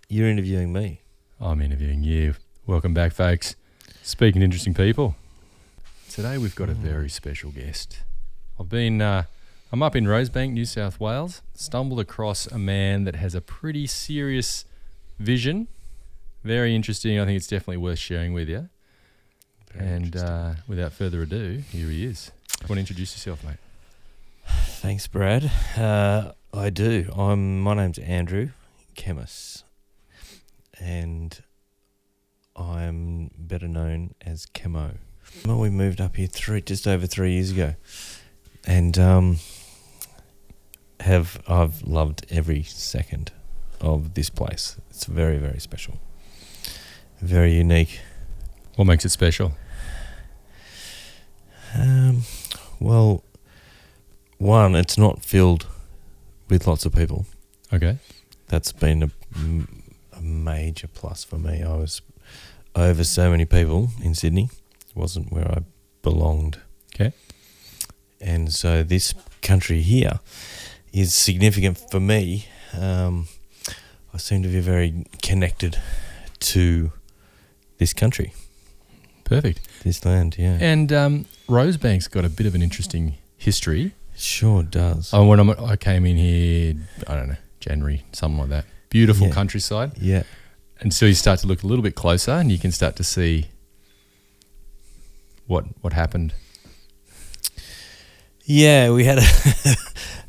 You're interviewing me. I'm interviewing you. Welcome back, folks. Speaking of interesting people, today we've got a very special guest. I'm up in Rosebank, New South Wales, stumbled across a man that has a pretty serious vision. Very interesting. I think it's definitely worth sharing with you. Without further ado, here he is. You want to introduce yourself, mate? Thanks, Brad. I do. My name's Andrew Kemmis, and I'm better known as Camo. Well, we moved up here just over 3 years ago, and I've loved every second of this place. It's very, very special, very unique. What makes it special? Well, one, it's not filled with lots of people. Okay. That's been a major plus for me. I was over so many people in Sydney. It wasn't where I belonged. Okay. And so this country here is significant for me. I seem to be very connected to this country. Perfect. This land, yeah. And Rosebank's got a bit of an interesting history. Sure does. When I came in here, I don't know, January, something like that. Beautiful countryside. Yeah. And so you start to look a little bit closer and you can start to see what happened. Yeah, we had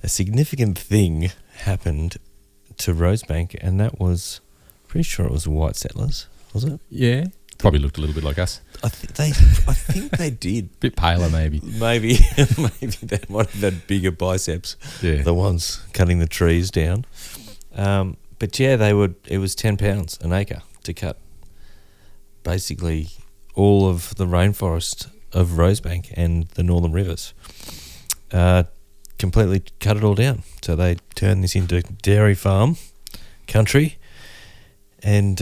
a significant thing happened to Rosebank, and that was, pretty sure it was the white settlers, was it? Yeah. Probably looked a little bit like us. I think they did. Bit paler, maybe. Maybe they might have had bigger biceps. Yeah. The ones cutting the trees down. But yeah, it was £10 an acre to cut basically all of the rainforest of Rosebank and the northern rivers. Completely cut it all down. So they turned this into dairy farm country, and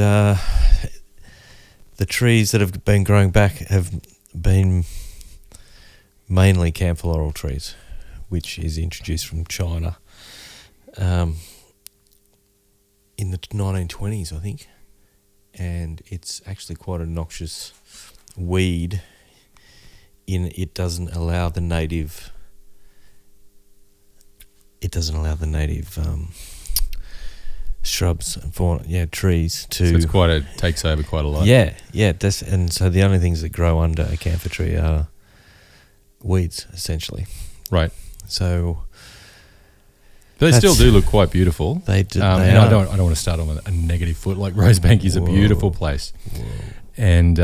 the trees that have been growing back have been mainly camphor laurel trees, which is introduced from China in the 1920s, I think. And it's actually quite a noxious weed in it doesn't allow the native shrubs and trees to. So it's takes over quite a lot. Yeah. And so the only things that grow under a camphor tree are weeds, essentially. Right. So. But they still do look quite beautiful. They do. I don't want to start on a negative foot. Like Rosebank is a beautiful place. Whoa. And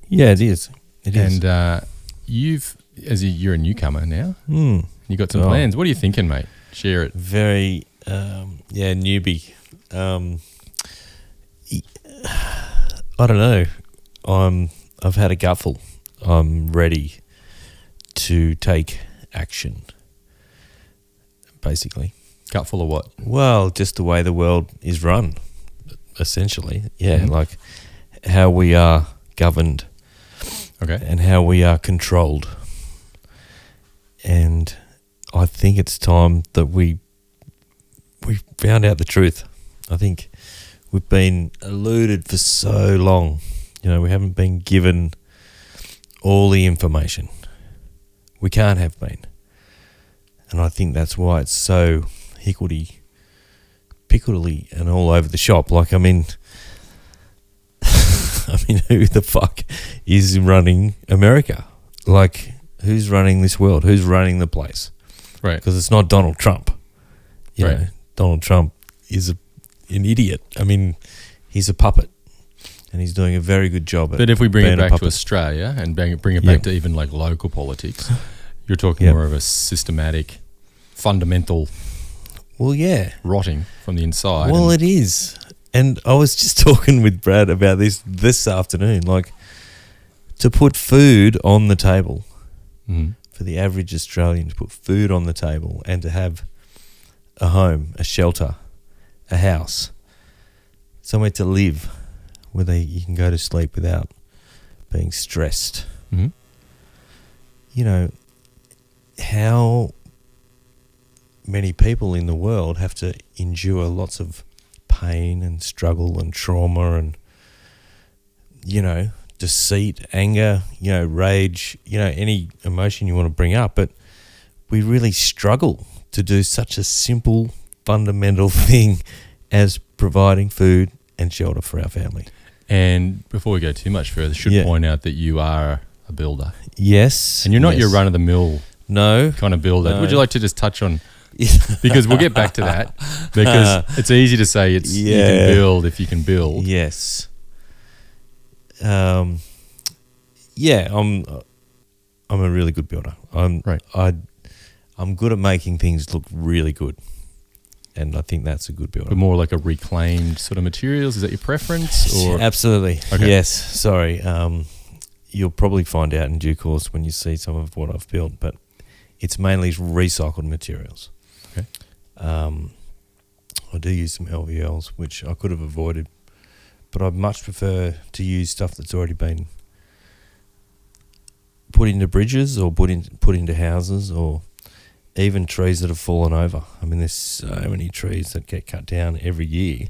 yeah, it is. It is. And you're a newcomer now. You got some plans. What are you thinking, mate? Share it. Very, newbie. I don't know. I've had a gutful. I'm ready to take action. Basically. Gutful of what? Well, just the way the world is run, essentially. Yeah, Mm-hmm. like how we are governed. Okay. And how we are controlled. And I think it's time that we found out the truth. I think we've been eluded for so long. We haven't been given all the information. We can't have been. And I think that's why it's so hickledy-pickledy and all over the shop. Like, I mean, who the fuck is running America? Like, who's running this world? Who's running the place? Right. Because it's not Donald Trump. You Right. know, Donald Trump is an idiot. I mean, he's a puppet, and he's doing a very good job. But if we bring it being a back to puppet. Australia and bring it back to even like local politics, you're talking more of a systematic, fundamental rotting from the inside. Well, it is. And I was just talking with Brad about this afternoon. Like, to put food on the table, for the average Australian to put food on the table and to have a home, a shelter, a house, somewhere to live where you can go to sleep without being stressed. Mm-hmm. You know, how many people in the world have to endure lots of pain and struggle and trauma and, deceit, anger, rage, any emotion you want to bring up. But we really struggle to do such a simple, fundamental thing as providing food and shelter for our family. And before we go too much further, I should point out that you are a builder. Yes. And you're not your run-of-the-mill kind of builder. No. Would you like to just touch on... because we'll get back to that, because it's easy to say you can build if you can build. Yes. I'm a really good builder. I'm good at making things look really good, and I think that's a good builder. But more like a reclaimed sort of materials. Is that your preference? Or absolutely? Okay. Yes. Sorry. You'll probably find out in due course when you see some of what I've built, but it's mainly recycled materials. Okay. I do use some LVLs, which I could have avoided, but I much prefer to use stuff that's already been put into bridges or put into houses, or even trees that have fallen over. I mean, there's so many trees that get cut down every year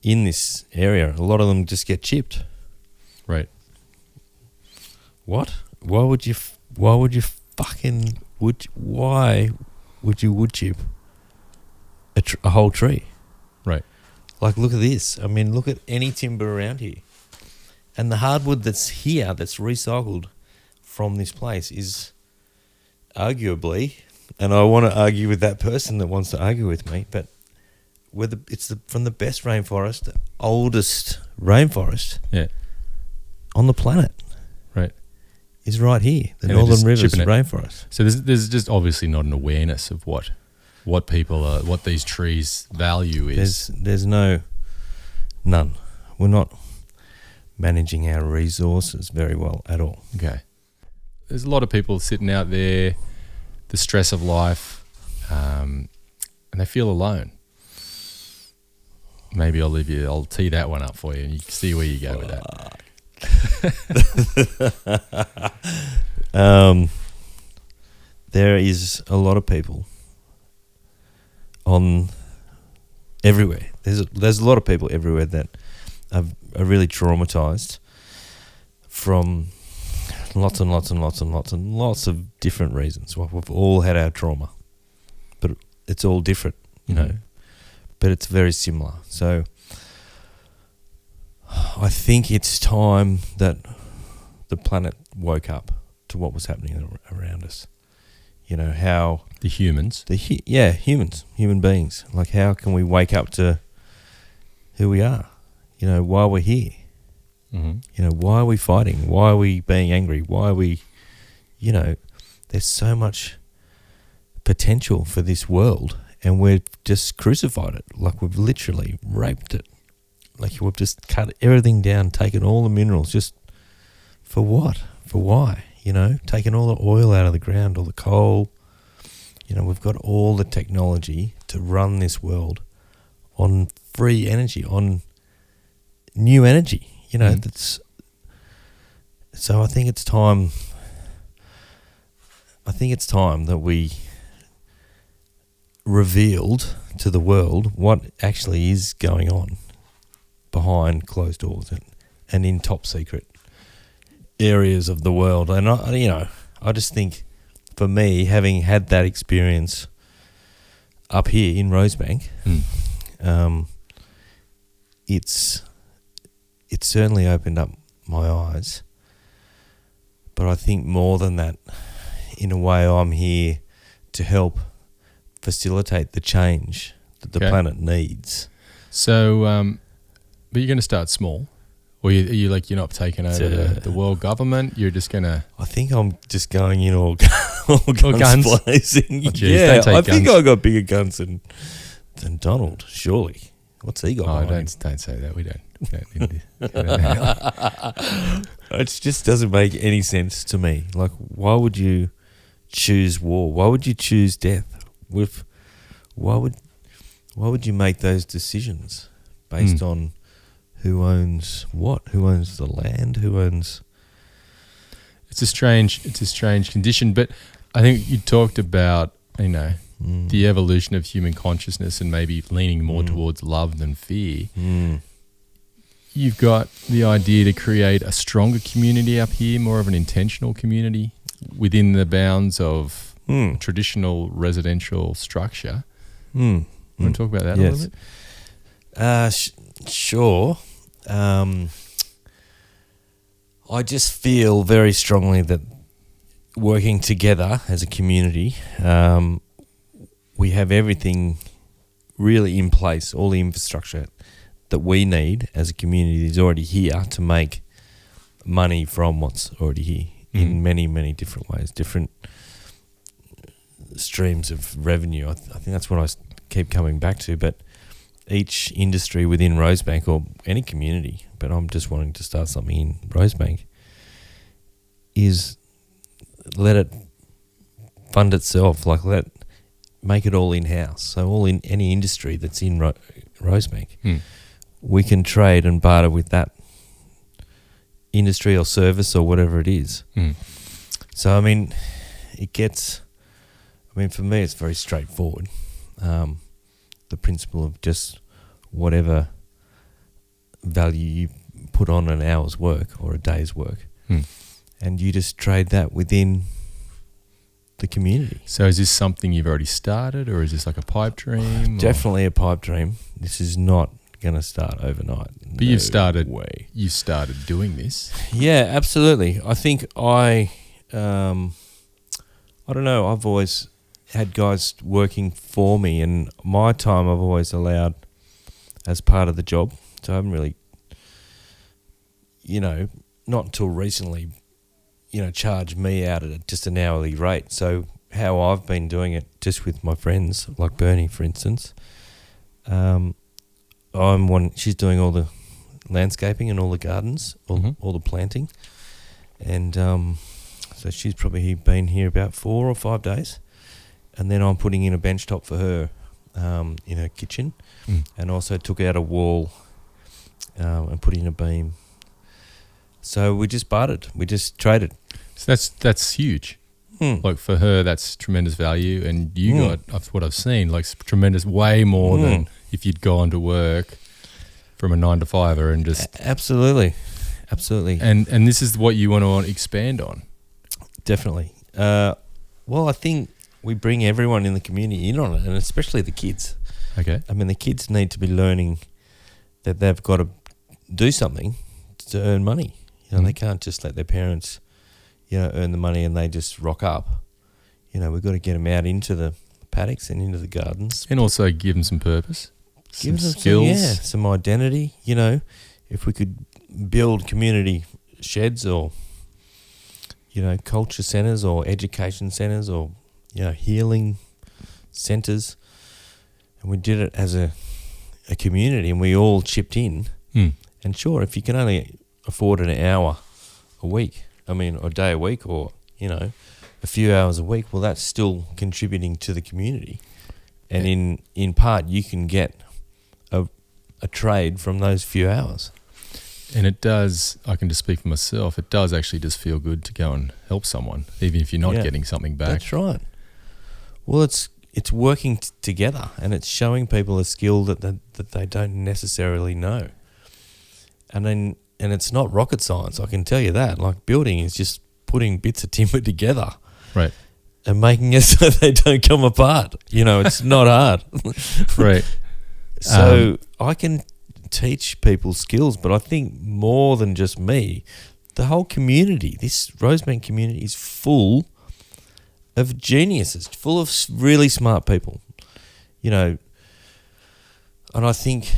in this area. A lot of them just get chipped. Right. What? Why would you wood chip a whole tree? Right. Like, look at this. I mean, look at any timber around here. And the hardwood that's here, that's recycled from this place, is arguably, and I want to argue with that person that wants to argue with me, but from the best rainforest, the oldest rainforest on the planet. Right. Is right here, the Northern Rivers rainforest. So there's just obviously not an awareness of what people are, what these trees value is. There's none. We're not managing our resources very well at all. Okay. There's a lot of people sitting out there, the stress of life, and they feel alone. Maybe I'll tee that one up for you and you can see where you go with that. There is a lot of people on everywhere. There's a lot of people everywhere that are really traumatized from lots and lots and lots and lots and lots of different reasons. Well, we've all had our trauma, but it's all different, but it's very similar. So I think it's time that the planet woke up to what was happening around us. How the humans, human beings. Like, how can we wake up to who we are? Why we're here. Mm-hmm. Why are we fighting? Why are we being angry? Why are we? There's so much potential for this world, and we've just crucified it. Like, we've literally raped it. Like, we've just cut everything down, taken all the minerals, just for what? For why? Taken all the oil out of the ground, all the coal. We've got all the technology to run this world on free energy, on new energy. That's. So I think it's time. That we revealed to the world what actually is going on behind closed doors and in top secret areas of the world. And I just think, for me, having had that experience up here in Rosebank, it's certainly opened up my eyes. But I think more than that, in a way, I'm here to help facilitate the change that the planet needs. So, but you're going to start small, or you're not taking over the world government. You're just going to. I think I'm just going in all guns blazing. Oh, geez, I think I got bigger guns than Donald. Surely, what's he got? Oh, don't say that. We don't. It just doesn't make any sense to me. Like, why would you choose war? Why would you choose death? Why would you make those decisions based on who owns what? Who owns the land? Who owns? It's a strange condition. But I think you talked about the evolution of human consciousness and maybe leaning more towards love than fear, you've got the idea to create a stronger community up here, more of an intentional community within the bounds of traditional residential structure. Want to talk about that a little bit? Sure. I just feel very strongly that working together as a community, we have everything really in place, all the infrastructure that we need as a community is already here to make money from what's already here in many, many different ways, different streams of revenue. I think that's what I keep coming back to, but each industry within Rosebank or any community, but I'm just wanting to start something in Rosebank, is let it fund itself, make it all in-house. So all in any industry that's in Rosebank, we can trade and barter with that industry or service or whatever it is. So, for me, it's very straightforward. The principle of just whatever value you put on an hour's work or a day's work, and you just trade that within the community. So is this something you've already started, or is this like a pipe dream? Definitely a pipe dream. This is not going to start overnight. But you've started doing this. Yeah, absolutely. I think I don't know, I've always had guys working for me, and my time I've always allowed as part of the job. So I haven't really, not until recently, charged me out at just an hourly rate. So how I've been doing it just with my friends, like Bernie, for instance, she's doing all the landscaping and all the gardens, all the planting. And so she's probably been here about 4 or 5 days. And then I'm putting in a bench top for her in her kitchen, and also took out a wall and put in a beam. So we just bartered. We just traded. So that's huge. Like for her, that's tremendous value, and you got, what I've seen, like tremendous, way more than if you'd gone to work from a 9-to-5er and just absolutely. And this is what you want to expand on. Definitely. Well, I think we bring everyone in the community in on it, and especially the kids. Okay. The kids need to be learning that they've got to do something to earn money. They can't just let their parents, earn the money and they just rock up. We've got to get them out into the paddocks and into the gardens. And also give them some purpose, some skills. Some identity. If we could build community sheds or, culture centres or education centres or, healing centres, and we did it as a community and we all chipped in. And sure, if you can only afford an hour a week, or a day a week, or, a few hours a week, well, that's still contributing to the community. And in part, you can get a trade from those few hours. And it does, I can just speak for myself, it does actually just feel good to go and help someone, even if you're not getting something back. That's right. Well, it's working together, and it's showing people a skill that they don't necessarily know. And it's not rocket science, I can tell you that. Like, building is just putting bits of timber together. Right. And making it so they don't come apart. It's not hard. Right. So I can teach people skills, but I think more than just me, the whole community, this Rosebank community is full of geniuses, full of really smart people. And I think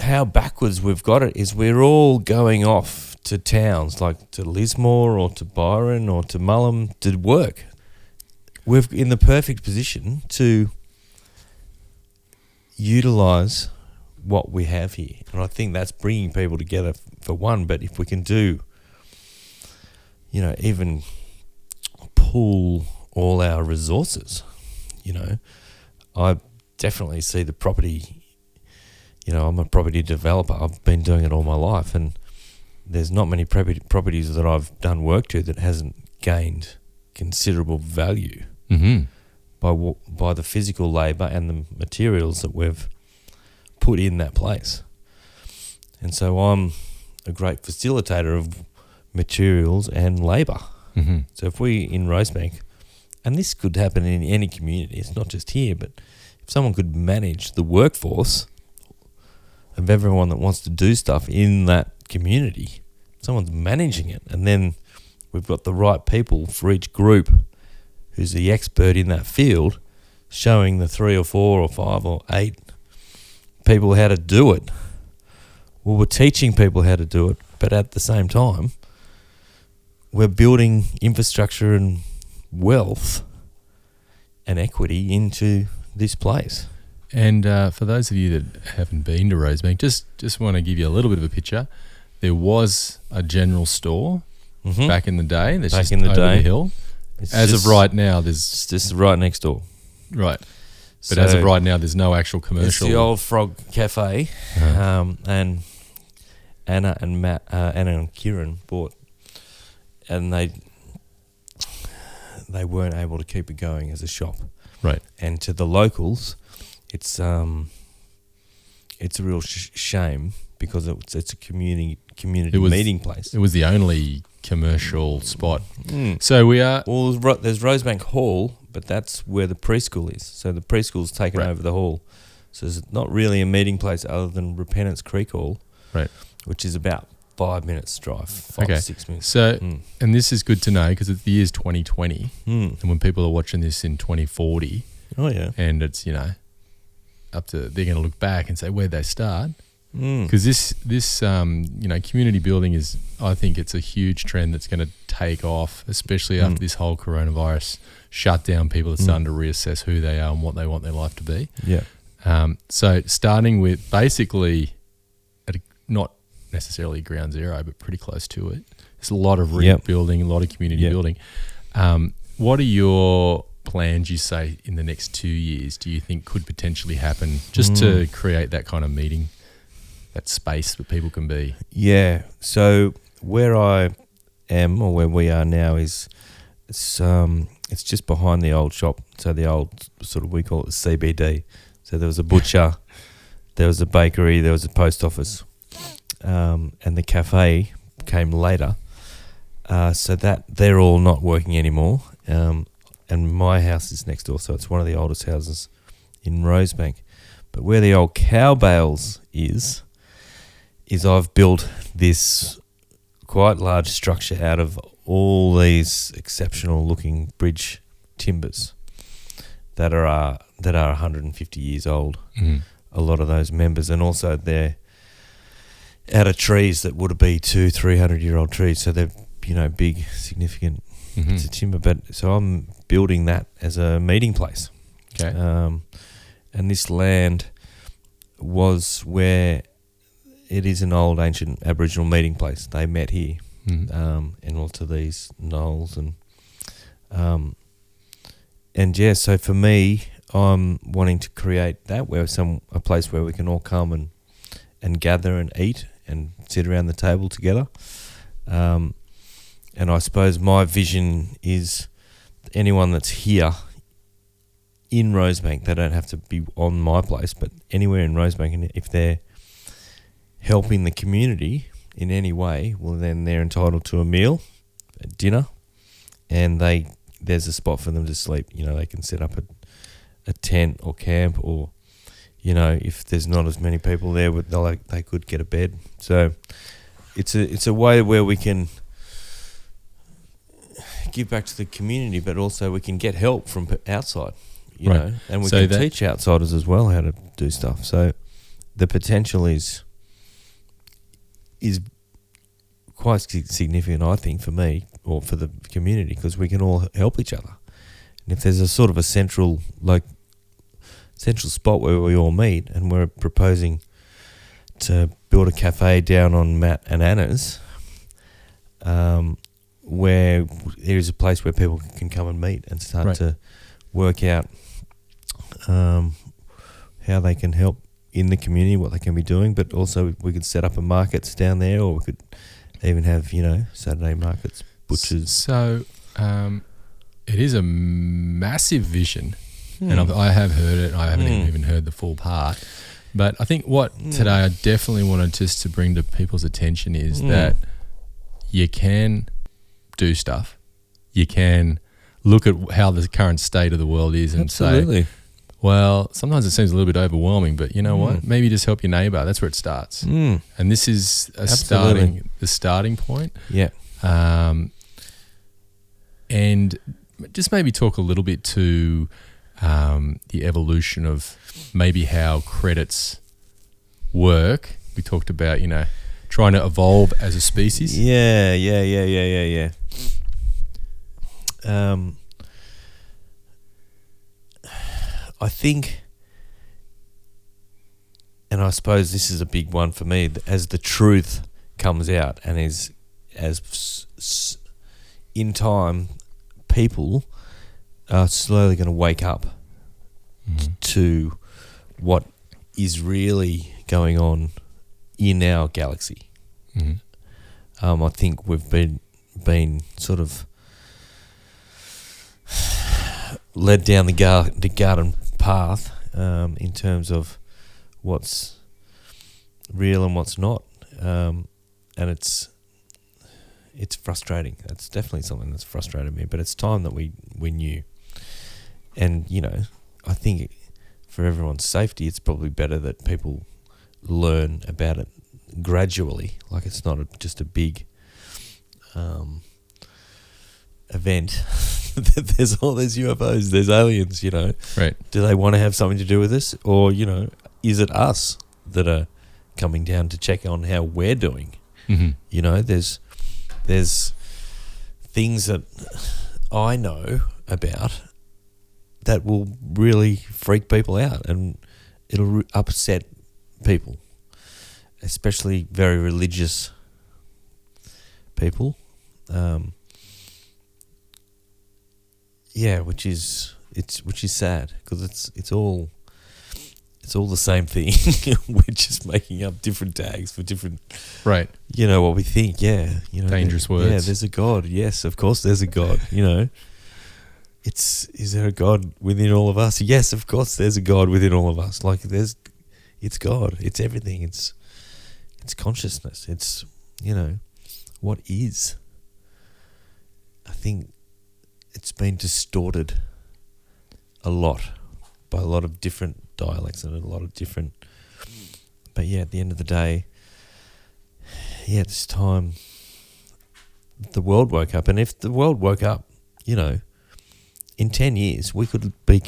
how backwards we've got it is we're all going off to towns like to Lismore or to Byron or to Mullum to work. We're in the perfect position to utilise what we have here. And I think that's bringing people together for one, but if we can do, even pool all our resources, I definitely see the property. I'm a property developer. I've been doing it all my life, and there's not many properties that I've done work to that hasn't gained considerable value by the physical labour and the materials that we've put in that place. And so I'm a great facilitator of materials and labour. Mm-hmm. So if we in Rosebank, and this could happen in any community, it's not just here, but if someone could manage the workforce of everyone that wants to do stuff in that community, someone's managing it, and then we've got the right people for each group who's the expert in that field, showing the 3 or 4 or 5 or 8 people how to do it. Well, we're teaching people how to do it, but at the same time, we're building infrastructure and wealth and equity into this place. And for those of you that haven't been to Rosebank, just want to give you a little bit of a picture. There was a general store back in the day. That's Back just in the over day. the hill. As of right now, It's just right next door. right. But So as of right now, there's no actual commercial. it's the old Frog Cafe, and Anna and Matt, Anna and Kieran bought, and they weren't able to keep it going as a shop. Right. And to the locals, it's a real shame because it's a community meeting place. It was the only commercial spot. Mm. So we are. Well, there's Rosebank Hall, but that's where the preschool is. So the preschool's taken over the hall. So it's not really a meeting place other than Repentance Creek Hall, Right. which is about 5 minutes drive, 5 to 6 minutes. So, and this is good to know because the year's 2020, Mm. and when people are watching this in 2040, Oh yeah. and it's up to they're going to look back and say where'd they start? Mm. Because this community building is, I think it's a huge trend that's going to take off, especially after this whole coronavirus shutdown. People are starting to reassess who they are and what they want their life to be. Yeah. So starting with basically not necessarily ground zero, but pretty close to it. There's a lot of building, a lot of community building. What are your plans, you say, in the next 2 years do you think could potentially happen just to create that kind of meeting, that space that people can be? Yeah. So where I am, or where we are now, is it's just behind the old shop. So the old we call it the CBD. So there was a butcher, there was a bakery, there was a post office, and the cafe came later. So that they're all not working anymore. And my house is next door, so it's one of the oldest houses in Rosebank. But where the old cow bales is I've built this quite large structure out of all these exceptional looking bridge timbers that are 150 years old. Mm. A lot of those members, and also they're out of trees that would be 200-300-year-old trees, so they're big, significant bits of timber. But so I'm building that as a meeting place. Okay. And this land was where it is an old ancient Aboriginal meeting place. They met here, and all to these knolls and yeah. So for me, I'm wanting to create that a place where we can all come and gather and eat and sit around the table together. And I suppose my vision is anyone that's here in Rosebank, they don't have to be on my place, but anywhere in Rosebank, and if they're helping the community in any way, well, then they're entitled to a meal, a dinner, and there's a spot for them to sleep. They can set up a tent or camp, or if there's not as many people there, they could get a bed. So it's a way where we can give back to the community, but also we can get help from outside, and we can teach outsiders as well how to do stuff. So the potential is quite significant, I think, for me or for the community, because we can all help each other. And if there's a sort of a central spot where we all meet, and we're proposing to build a cafe down on Matt and Anna's, where there is a place where people can come and meet and start to work out how they can help in the community, what they can be doing. But also we could set up a markets down there, or we could even have Saturday markets, butchers. So it is a massive vision. and I have heard it. I haven't even heard the full part. But I think what today I definitely wanted just to bring to people's attention is that you can do stuff. You can look at how the current state of the world is and say, well, sometimes it seems a little bit overwhelming, but you know what? Maybe just help your neighbour. That's where it starts. And this is the starting point. Yeah. And just maybe talk a little bit to the evolution of maybe how credits work. We talked about, trying to evolve as a species. Yeah. I think, and I suppose this is a big one for me, as the truth comes out and as in time, people are slowly going to wake up to what is really going on in our galaxy. I think we've been sort of led down the garden path in terms of what's real and what's not, and it's frustrating. That's definitely something that's frustrated me, but it's time that we knew. And I think for everyone's safety, it's probably better that people learn about it gradually. Like, it's not just a big event. There's all these UFOs, there's aliens, Right. Do they want to have something to do with this? Or, is it us that are coming down to check on how we're doing? There's things that I know about that will really freak people out, and it'll upset people, especially very religious people. Which is sad, because it's all the same thing. We're just making up different tags for different, right? What we think. Dangerous words. Yeah, there's a God. Yes, of course, there's a God. Is there a God within all of us? Yes, of course, there's a God within all of us. Like, it's God. It's everything. It's consciousness. It's what is. I think it's been distorted a lot by a lot of different dialects and a lot of different. But at the end of the day, it's time the world woke up. And if the world woke up, in 10 years, we could be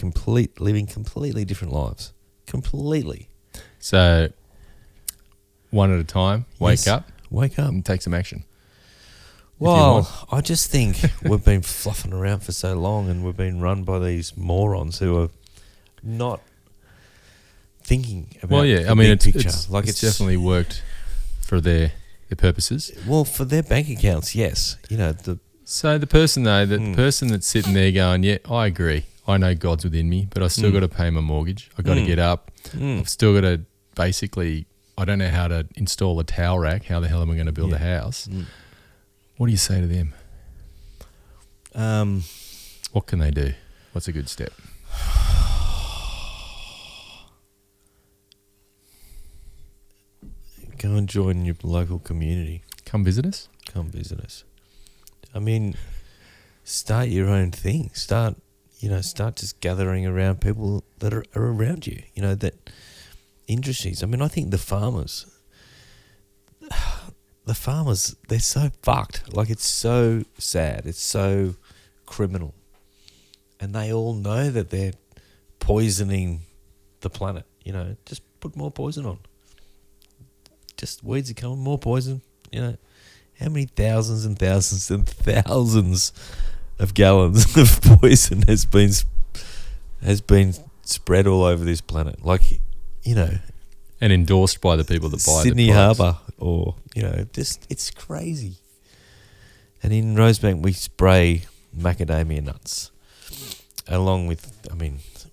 living completely different lives. Completely. So, one at a time, wake up, and take some action. Well, I just think we've been fluffing around for so long, and we've been run by these morons who are not thinking about the big picture. It's definitely worked for their purposes. Well, for their bank accounts, yes. So the person though, the person that's sitting there going, yeah, I agree. I know God's within me, but I still got to pay my mortgage. I got to get up. I've still got to basically. I don't know how to install a towel rack. How the hell am I going to build a house? What do you say to them? What can they do? What's a good step? Go and join your local community. Come visit us. I mean, start your own thing. Start just gathering around people that are around you, that industries. I mean, I think the farmers, they're so fucked. Like, it's so sad. It's so criminal. And they all know that they're poisoning the planet, just put more poison on. Just weeds are coming, more poison, How many thousands and thousands and thousands of gallons of poison has been spread all over this planet? Like, and endorsed by the people that buy Sydney the Harbour, or just it's crazy. And in Rosebank, we spray macadamia nuts, along with,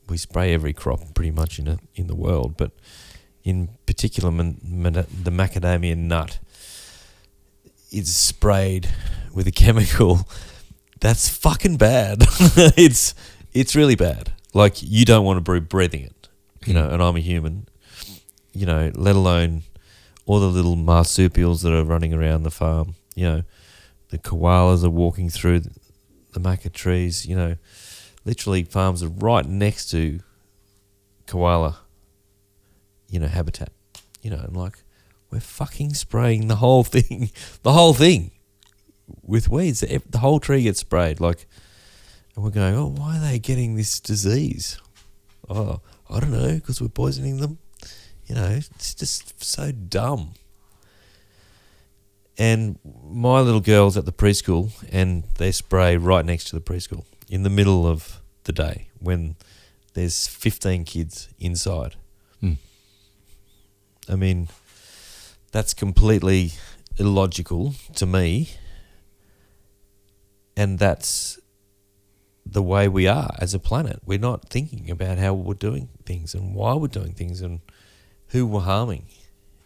we spray every crop pretty much in the world, but in particular, the macadamia nut is sprayed with a chemical that's fucking bad. It's really bad. like you don't want to be breathing it, you know, and I'm a human, you know, let alone all the little marsupials that are running around the farm, you know, the koalas are walking through the maca trees, you know, literally farms are right next to koala, you know, habitat, you know, and like we're fucking spraying the whole thing with weeds. The whole tree gets sprayed, like, and we're going, oh, why are they getting this disease? Oh, I don't know, because we're poisoning them. You know, it's just so dumb. And my little girl's at the preschool, and they spray right next to the preschool in the middle of the day when there's 15 kids inside. I mean, that's completely illogical to me, and that's the way we are as a planet. We're not thinking about how we're doing things and why we're doing things and who we're harming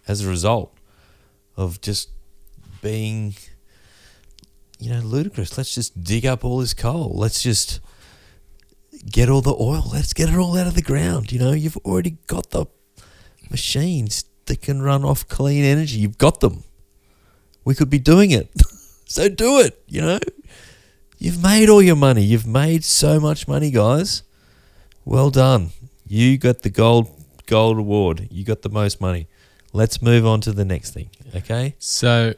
as a result of just being, you know, ludicrous. Let's just dig up all this coal. Let's just get all the oil. Let's get it all out of the ground. You know, you've already got the machines that can run off clean energy. You've got them. We could be doing it. So do it, you know. You've made all your money. You've made so much money, guys. Well done. You got the gold award. You got the most money. Let's move on to the next thing, okay? So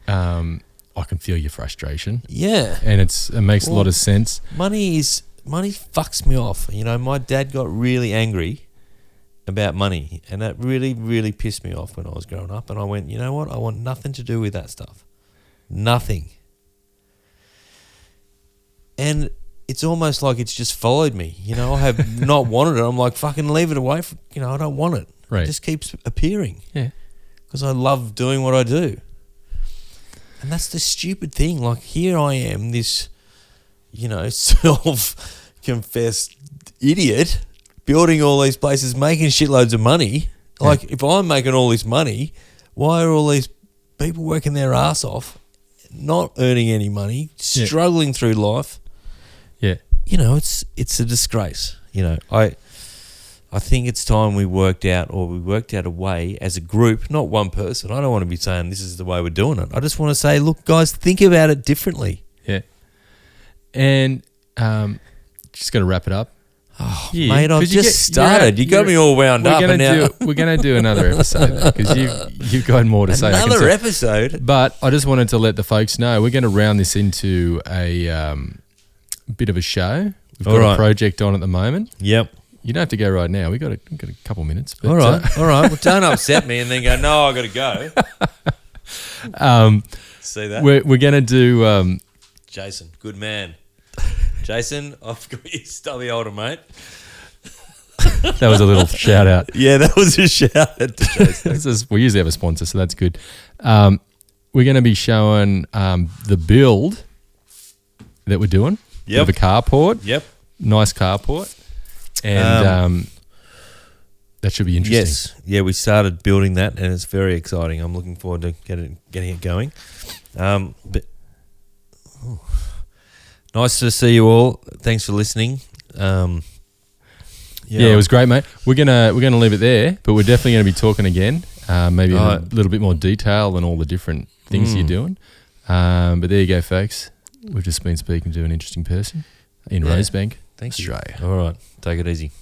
I can feel your frustration. Yeah. And it makes a lot of sense. Money fucks me off. You know, my dad got really angry about money, and that really, really pissed me off when I was growing up. And I went, you know what? I want nothing to do with that stuff. Nothing. And it's almost like it's just followed me. You know, I have not wanted it. I'm like, fucking leave it away. You know, I don't want it. Right. It just keeps appearing. Yeah. Because I love doing what I do. And that's the stupid thing. Like, here I am, this, you know, self-confessed idiot, building all these places, making shitloads of money. Like, if I'm making all this money, why are all these people working their ass off, not earning any money, struggling through life? Yeah. You know, it's a disgrace. You know, I think it's time we worked out a way as a group, not one person. I don't want to be saying this is the way we're doing it. I just want to say, look, guys, think about it differently. Yeah. And just got to wrap it up. Oh, yeah, mate, I've just started. You got me all wound up. We're going to do another episode because you've got more to say. Another episode? But I just wanted to let the folks know we're going to round this into a bit of a show. We've got a project on at the moment. Yep. You don't have to go right now. We've got a couple minutes. But, all right. Well, don't upset me and then go, no, I've got to go. See that? We're going to do... Jason, good man. Jason, I've got you stubby older mate. That was a little shout out. Yeah, that was a shout out to Jason. We usually have a sponsor, so that's good. We're going to be showing the build that we're doing. Yep. Of a carport. Yep. Nice carport. And that should be interesting. Yes. Yeah, we started building that and it's very exciting. I'm looking forward to getting it going. Nice to see you all. Thanks for listening. Yeah, it was great, mate. We're gonna leave it there, but we're definitely going to be talking again, maybe in a little bit more detail and all the different things you're doing. But there you go, folks. We've just been speaking to an interesting person in Rosebank, Thank Australia. You. All right. Take it easy.